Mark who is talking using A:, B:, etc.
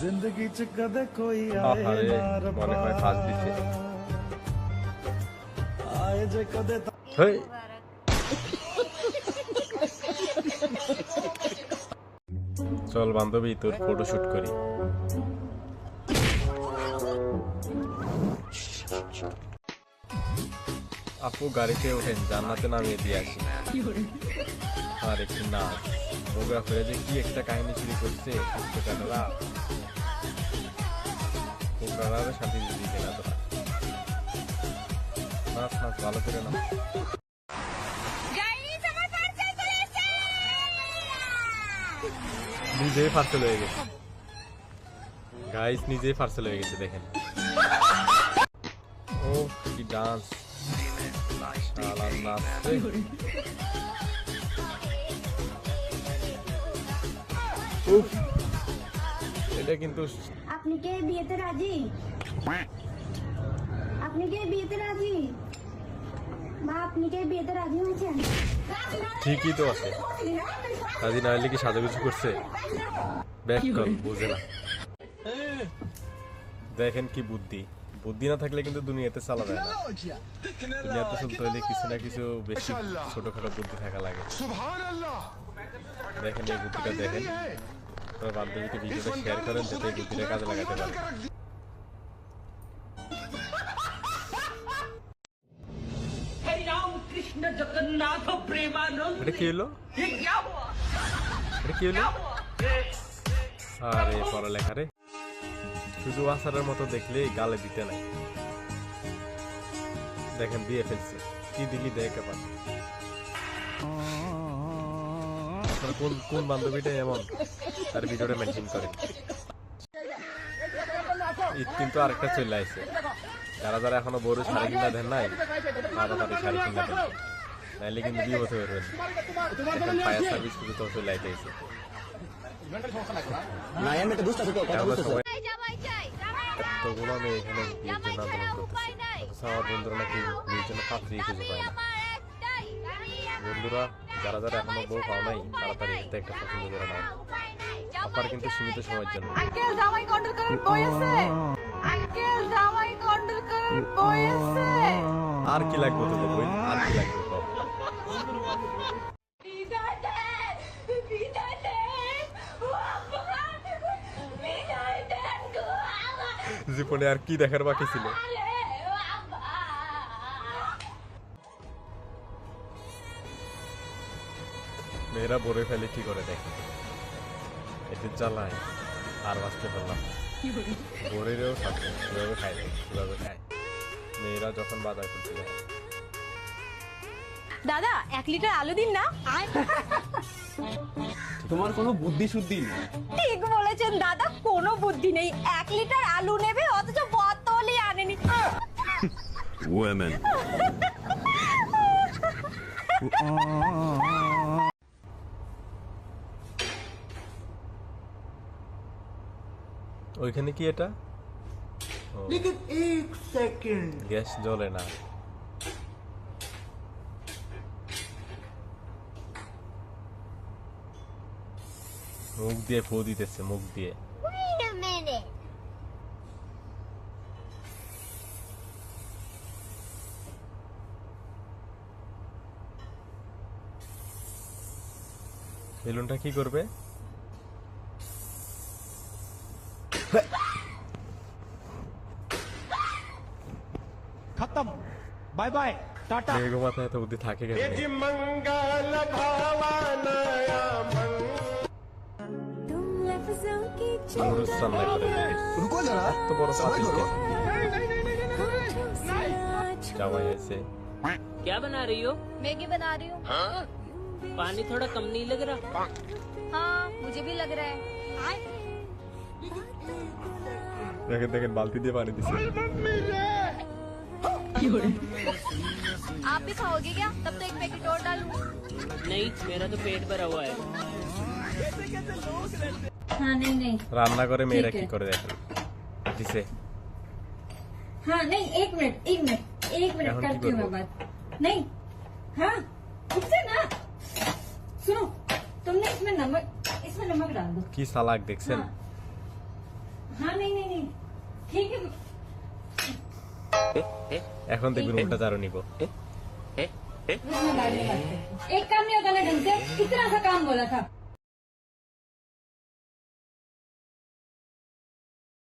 A: जिंदगी च कदे कोई आए ना
B: মনে হয় ফাঁস দিছে
A: आए जे कदे
B: হেই চল বান্ধবী তোর ফটো শুট করি আপু গাড়িতে ওঠেন জান্নাতে নামিয়ে দিয়ে আসি আর একটু নাচ বগুড়া ফিরে যে কি একটা কাহিনী শুরু করছে বগুড়ারা শান্তি দিতে না তোরা নাচ নাচ ভালো করে নাচ নিজেই পার্সেল হয়ে গেছে গাইস নিজেই পার্সেল হয়ে গেছে দেখেন ও কি ডান্স শালার নাচ উফ এটা কিন্তু
C: আপনি কি বিয়েতে রাজি আপনি কি বিয়েতে রাজি মা আপনি কি বিয়েতে রাজি হয়েছেন
B: ঠিকই তো আছে রাজি না হলে কি সাজাগুজি করছে ব্যাক কল বুঝে না দেখেন কি বুদ্ধি বুদ্ধি না থাকলে কিন্তু দুনিয়াতে চালা যায় না দুনিয়াতে চলতে হলে কিছু না কিছু বেশি ছোটখাটো বুদ্ধি থাকা লাগে দেখেন এই বুদ্ধিটা দেখেন আপনার বান্ধবীকে ভিডিওটা শেয়ার করেন যাতে এই বুদ্ধিটা কাজে লাগাতে পারেন এটা কি হলো এটা কি হলো আরে পড়ালেখা রে শুধু আসারের মতো দেখলে গালে দিতে নাই দেখেন দিয়ে ফেলছে কি দিলি দেখ এবার আপনার কোন কোন বান্ধবীটা এমন তার ভিডিওটা মেনশন করেন ঈদ কিন্তু আরেকটা চলে আসছে যারা যারা এখনো বড় শাড়ি কিনা দেন নাই তারা তাদের শাড়ি কিনা দেন নাইলে কিন্তু বিপদ হয়ে রয়েছে এখন ফায়ার সার্ভিস শুধু তো চলে আইতেছে এতগুলো মেয়ে এখানে বিয়ের জন্য আন্দোলন করতেছে আমার বন্ধুরা নাকি বিয়ের জন্য পাত্রী খুঁজে পায় না বন্ধুরা যারা যারা এখনো বউ পাও নাই তাড়াতাড়ি এতে একটা পছন্দ করে নাও আপনার কিন্তু সীমিত সময়ের জন্য আর কি লাগবে তো বই আর কি লাগবে জীবনে আর কি দেখার বাকি ছিল মেয়েরা বলে ফেলে কি করে দেখে এতে জ্বালায় আর বাঁচতে পারলাম বরেরও সাথে কিভাবে খায় কিভাবে খায় মেয়েরা যখন বাজার করতে যায়
D: দাদা 1 লিটার আলু দিন না
E: তোমার কোনো বুদ্ধি শুদ্ধি নেই
D: ঠিক বলেছেন দাদা কোনো বুদ্ধি নেই 1 লিটার আলু নেবে অথচ বোতলই আনেনি
F: women
B: ওইখানে কি এটা
A: लेकिन एक सेकंड
B: গ্যাস জ্বলে না মুখ দিয়ে ফু দিতেছে মুখ দিয়ে বেলুনটা কি করবে
E: খতম বাই বাই টাটা
B: মেঘ মাথায় এত বুদ্ধি থাকে কেন নুডলস রান্না করে
A: रुको जरा
B: এত বড় পাতিল কেন জামাই আছে
G: क्या बना रही हो?
D: मैगी बना रही हूँ
G: पानी थोड़ा कम नहीं लग रहा?
D: हाँ मुझे भी लग रहा है
B: দেখেন দেখেন বালতি দিয়ে পানি দিছে
D: आप भी खाओगे क्या तब तो एक पैकेट और डालूं
G: नहीं, मेरा तो पेट भरा हुआ है।
C: हाँ नहीं नहीं
B: রান্না করে মেয়েরা
C: ঠিক
B: কি
C: আছে।
B: করে দেখেন দিছে
C: हाँ नहीं एक मिनट
B: এখন কি
C: करती हूँ
B: করবো?
C: मैं बात नहीं हाँ उससे ना सुनो तुमने इसमें नमक डाल दो
B: কি সালাক দেখছেন
C: हाँ।
B: এখন দেখবেন উল্টা চারও নিব।
H: एक काम नहीं होता ना ढंग से, इतना सा काम बोला था।